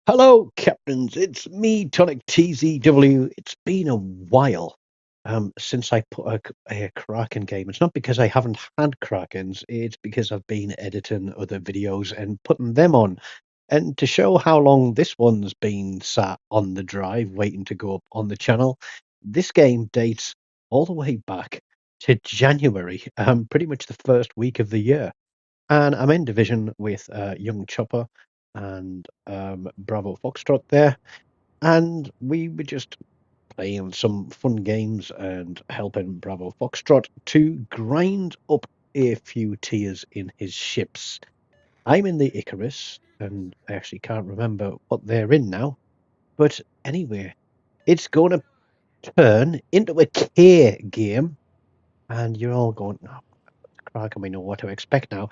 Hello, captains. It's me, TONIK TZW. It's been a while since I put a Kraken game. It's not because I haven't had Krakens, it's because I've been editing other videos and putting them on. And to show how long this one's been sat on the drive waiting to go up on the channel, this game dates all the way back to January, pretty much the first week of the year. And I'm in division with Young Chopper and Bravo Foxtrot there. And we were just playing some fun games and helping Bravo Foxtrot to grind up a few tiers in his ships. I'm in the Icarus, and I actually can't remember what they're in now. But anyway, it's going to turn into a K game, and you're all going, oh, crap, we know what to expect now.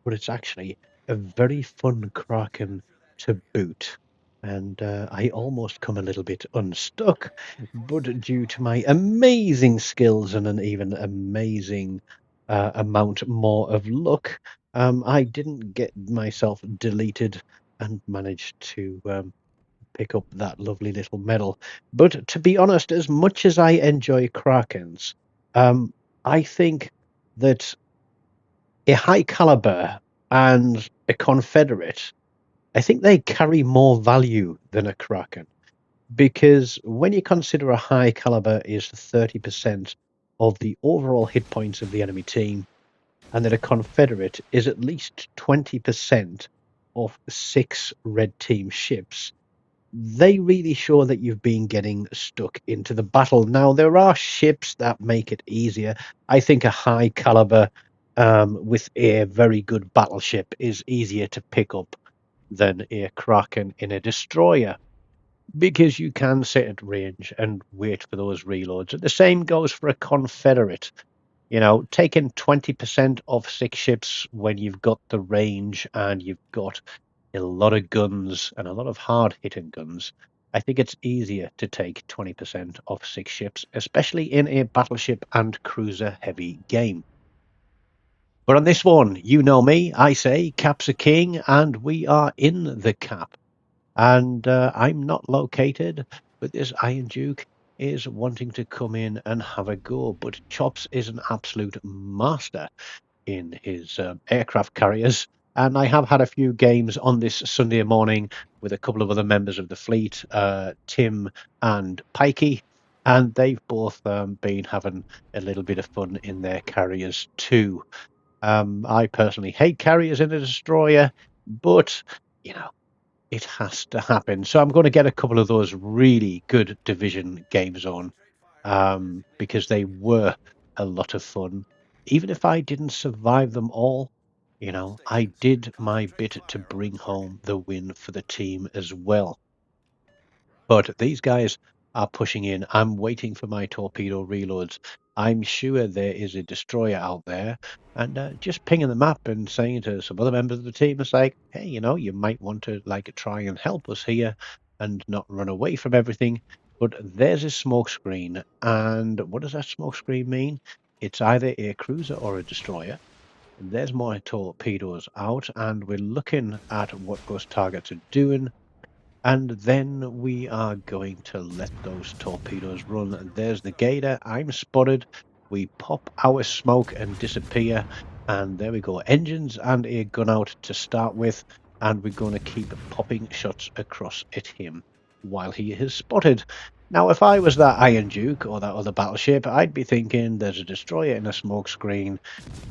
But it's actually a very fun Kraken to boot. And I almost come a little bit unstuck, but due to my amazing skills and an even amazing amount more of luck, I didn't get myself deleted and managed to pick up that lovely little medal. But to be honest, as much as I enjoy Krakens, I think that a high caliber and a Confederate, I think they carry more value than a Kraken because when you consider a high caliber is 30% of the overall hit points of the enemy team, and that a Confederate is at least 20% of 6 red team ships, they really show that you've been getting stuck into the battle. Now, there are ships that make it easier. I think a high caliber with a very good battleship is easier to pick up than a Kraken in a destroyer because you can sit at range and wait for those reloads. And the same goes for a Confederate. You know, taking 20% of 6 ships when you've got the range and you've got a lot of guns and a lot of hard hitting guns, I think it's easier to take 20% of 6 ships, especially in a battleship and cruiser heavy game. But on this one, you know me, I say Cap's a king, and we are in the Cap. And I'm not located, but this Iron Duke is wanting to come in and have a go. But Chops is an absolute master in his aircraft carriers. And I have had a few games on this Sunday morning with a couple of other members of the fleet, Tim and Pikey, and they've both been having a little bit of fun in their carriers too. I personally hate carriers in a destroyer, but you know, it has to happen. So I'm going to get a couple of those really good division games on because they were a lot of fun. Even if I didn't survive them all, you know, I did my bit to bring home the win for the team as well. But these guys are pushing in. I'm waiting for my torpedo reloads. I'm sure there is a destroyer out there, and just pinging the map and saying to some other members of the team, it's like, hey, you know, you might want to like try and help us here and not run away from everything. But there's a smoke screen, and what does that smoke screen mean? It's either a cruiser or a destroyer. And there's my torpedoes out, and we're looking at what those targets are doing. And then we are going to let those torpedoes run. And there's the gator. I'm spotted. We pop our smoke and disappear. And there we go. Engines and a gun out to start with. And we're going to keep popping shots across at him while he is spotted. Now, if I was that Iron Duke or that other battleship, I'd be thinking there's a destroyer in a smoke screen,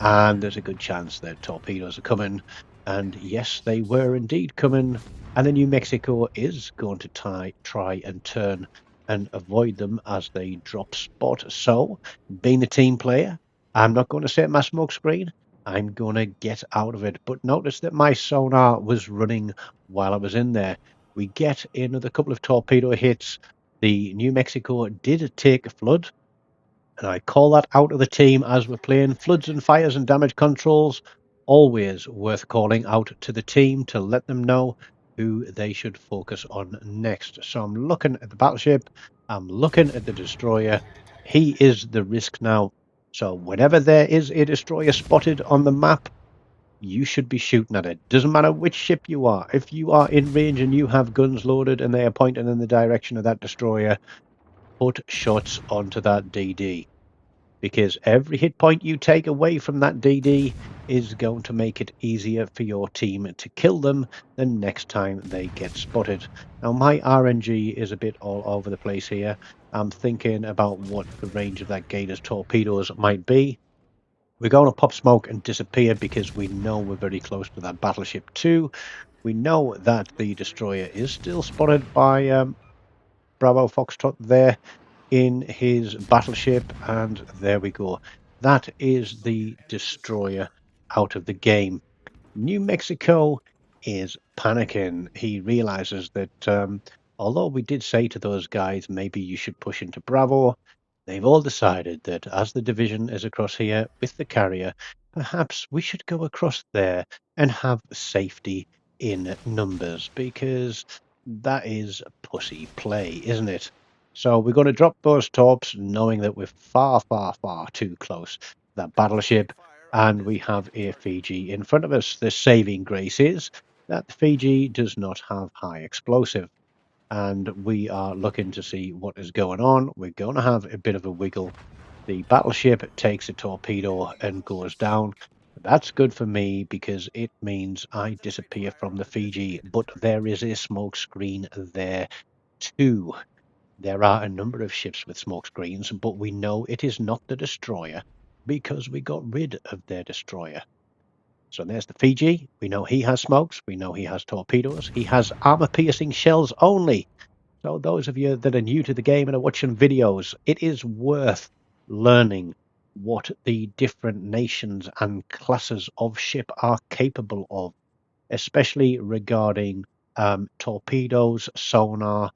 and there's a good chance that torpedoes are coming. And yes, they were indeed coming. And then New Mexico is going to try and turn and avoid them as they drop spot. So, being a team player, I'm not going to set my smoke screen. I'm going to get out of it. But notice that my sonar was running while I was in there. We get another couple of torpedo hits. The New Mexico did take a flood, and I call that out of the team as we're playing. Floods and fires and damage controls, always worth calling out to the team to let them know who they should focus on next. So I'm looking at the battleship, I'm looking at the destroyer. He is the risk now. So whenever there is a destroyer spotted on the map, you should be shooting at it. Doesn't matter which ship you are. If you are in range and you have guns loaded and they are pointing in the direction of that destroyer, put shots onto that DD. Because every hit point you take away from that DD is going to make it easier for your team to kill them the next time they get spotted. Now, my RNG is a bit all over the place here. I'm thinking about what the range of that Gator's torpedoes might be. We're going to pop smoke and disappear because we know we're very close to that battleship too. We know that the destroyer is still spotted by Bravo Foxtrot there in his battleship, and there we go. That is the destroyer out of the game. New Mexico is panicking. He realizes that although we did say to those guys, maybe you should push into Bravo, they've all decided that as the division is across here with the carrier, perhaps we should go across there and have safety in numbers, because that is pussy play, isn't it? So we're going to drop those torps, knowing that we're far, far, far too close to that battleship, and we have a Fiji in front of us. The saving grace is that the Fiji does not have high explosive, and we are looking to see what is going on. We're going to have a bit of a wiggle. The battleship takes a torpedo and goes down. That's good for me because it means I disappear from the Fiji, but there is a smoke screen there too. There are a number of ships with smoke screens, but we know it is not the destroyer because we got rid of their destroyer. So there's the Fiji. We know he has smokes. We know he has torpedoes. He has armor-piercing shells only. So those of you that are new to the game and are watching videos, it is worth learning what the different nations and classes of ship are capable of, especially regarding torpedoes, sonar,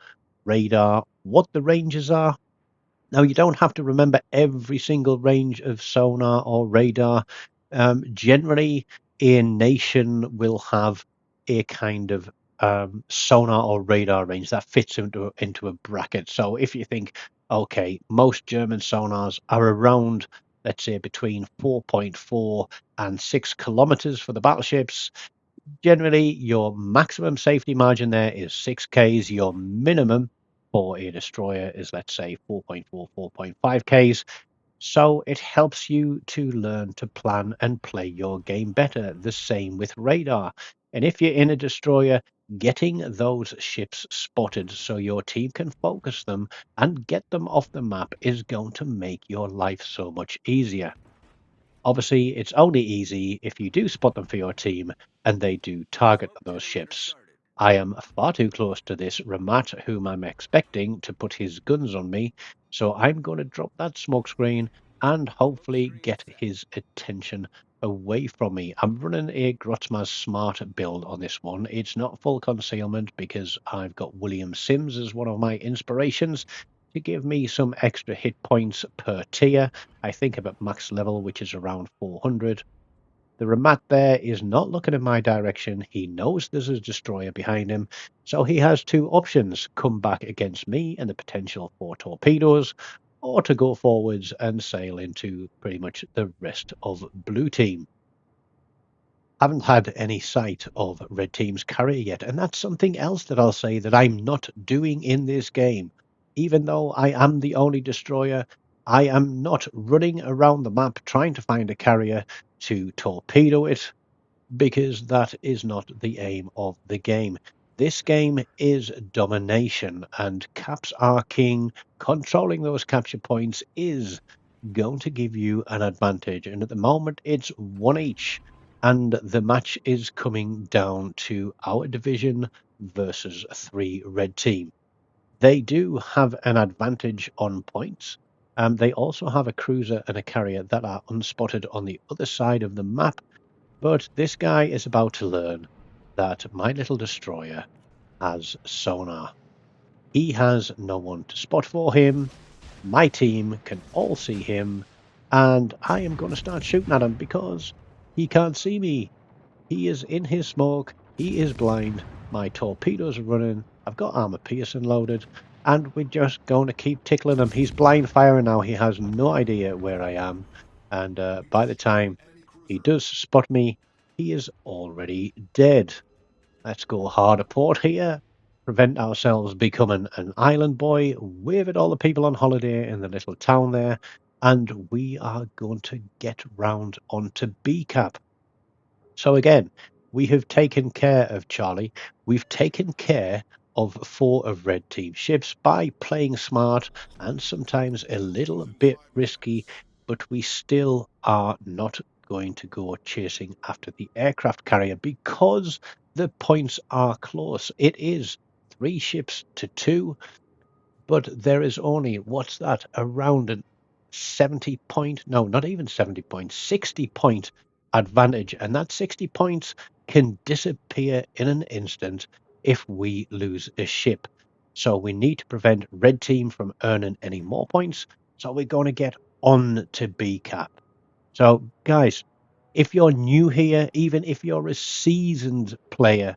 radar, what the ranges are. Now, you don't have to remember every single range of sonar or radar. Generally, a nation will have a kind of sonar or radar range that fits into a bracket. So if you think, okay, most German sonars are around, let's say, between 4.4 and 6 kilometers for the battleships. Generally, your maximum safety margin there is 6Ks. Your minimum for a destroyer is, let's say, 4.4, 4.5Ks. So it helps you to learn to plan and play your game better. The same with radar. And if you're in a destroyer, getting those ships spotted so your team can focus them and get them off the map is going to make your life so much easier. Obviously, it's only easy if you do spot them for your team and they do target those ships. I am far too close to this Ramat, whom I'm expecting to put his guns on me, so I'm going to drop that smoke screen and hopefully get his attention away from me. I'm running a Grotzma's Smart build on this one. It's not full concealment because I've got William Sims as one of my inspirations to give me some extra hit points per tier. I think I'm at max level, which is around 400. The Ramat there is not looking in my direction. He knows there's a destroyer behind him, so he has two options: come back against me and the potential for torpedoes, or to go forwards and sail into pretty much the rest of blue team. Haven't had any sight of red team's carrier yet, and that's something else that I'll say that I'm not doing in this game. Even though I am the only destroyer, I am not running around the map trying to find a carrier to torpedo it, because that is not the aim of the game. This game is domination, and caps are king. Controlling those capture points is going to give you an advantage, and at the moment it's one each, and the match is coming down to our division versus 3 red team. They do have an advantage on points. They also have a cruiser and a carrier that are unspotted on the other side of the map, but this guy is about to learn that my little destroyer has sonar. He has no one to spot for him. My team can all see him, and I am going to start shooting at him because he can't see me. He is in his smoke. He is blind. My torpedoes are running. I've got armor piercing loaded, and we're just going to keep tickling him. He's blind firing now. He has no idea where I am, and by the time he does spot me, he is already dead. Let's go harder port here, prevent ourselves becoming an island boy, wave at all the people on holiday in the little town there, and we are going to get round onto B cap. So again, we have taken care of Charlie. We've taken care of 4 of red team ships by playing smart and sometimes a little bit risky, but we still are not going to go chasing after the aircraft carrier because the points are close. It is 3 ships to 2, but there is only, what's that, around a 70 point, no, not even 70 points, 60 point advantage. And that 60 points can disappear in an instant if we lose a ship. So we need to prevent red team from earning any more points. So we're going to get on to B cap. So guys, if you're new here, even if you're a seasoned player,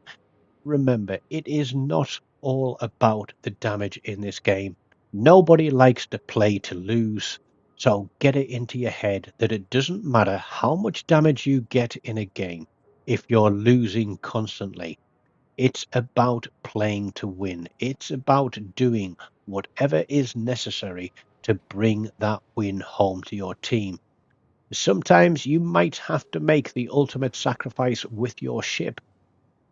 remember, it is not all about the damage in this game. Nobody likes to play to lose. So get it into your head that it doesn't matter how much damage you get in a game if you're losing constantly. It's about playing to win. It's about doing whatever is necessary to bring that win home to your team. Sometimes you might have to make the ultimate sacrifice with your ship,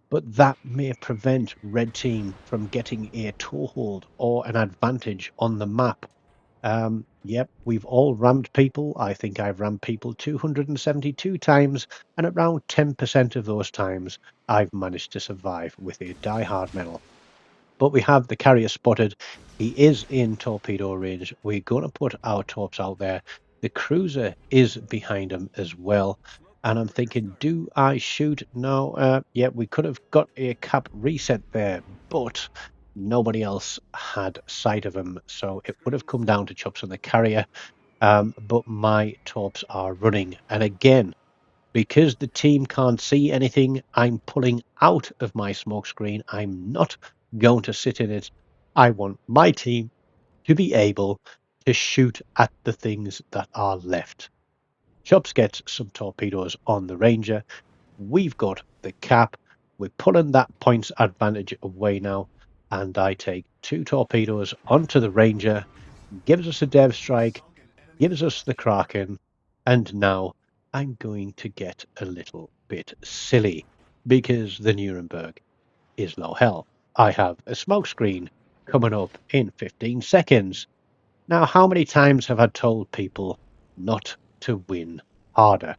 but that may prevent red team from getting a toehold or an advantage on the map. Yep, we've all rammed people. I think I've rammed people 272 times, and around 10% of those times I've managed to survive with a diehard medal. But we have the carrier spotted. He is in torpedo range. We're going to put our torps out there. The cruiser is behind him as well. And I'm thinking, do I shoot? No. Yeah, we could have got a cap reset there, but nobody else had sight of him. So it would have come down to chops on the carrier. But my torps are running. And again, because the team can't see anything, I'm pulling out of my smoke screen. I'm not going to sit in it. I want my team to be able to shoot at the things that are left. Chops gets some torpedoes on the Ranger. We've got the cap. We're pulling that points advantage away now. And I take 2 torpedoes onto the Ranger, gives us a dev strike, gives us the Kraken, and now I'm going to get a little bit silly because the Nuremberg is low health. I have a smoke screen coming up in 15 seconds. Now, how many times have I told people not to win harder?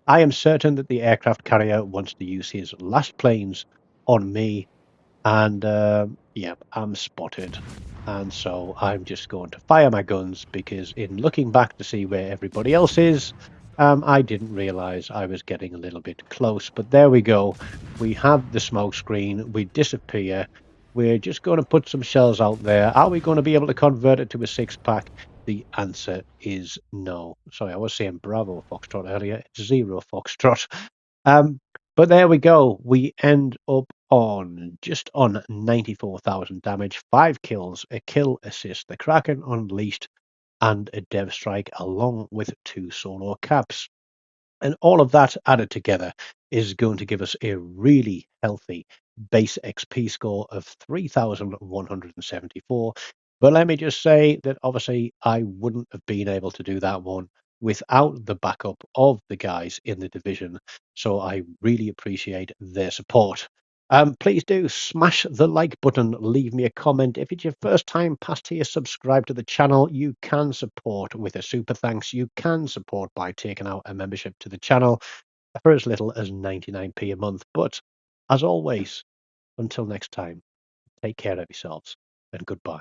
I am certain that the aircraft carrier wants to use his last planes on me, and yeah, I'm spotted. And so I'm just going to fire my guns because in looking back to see where everybody else is, I didn't realize I was getting a little bit close. But there we go. We have the smoke screen. We disappear. We're just going to put some shells out there. Are we going to be able to convert it to a 6-pack? The answer is no. Sorry, I was saying Bravo Foxtrot earlier. It's Zero Foxtrot. Um, but there we go. We end up on just on 94,000 damage, 5 kills, a kill assist, the Kraken unleashed, and a dev strike along with 2 solo caps. And all of that added together is going to give us a really healthy base XP score of 3,174. But let me just say that obviously I wouldn't have been able to do that one without the backup of the guys in the division. So I really appreciate their support. Please do smash the like button, leave me a comment. If it's your first time past here, subscribe to the channel. You can support with a super thanks. You can support by taking out a membership to the channel for as little as 99p a month. But as always, until next time, take care of yourselves and goodbye.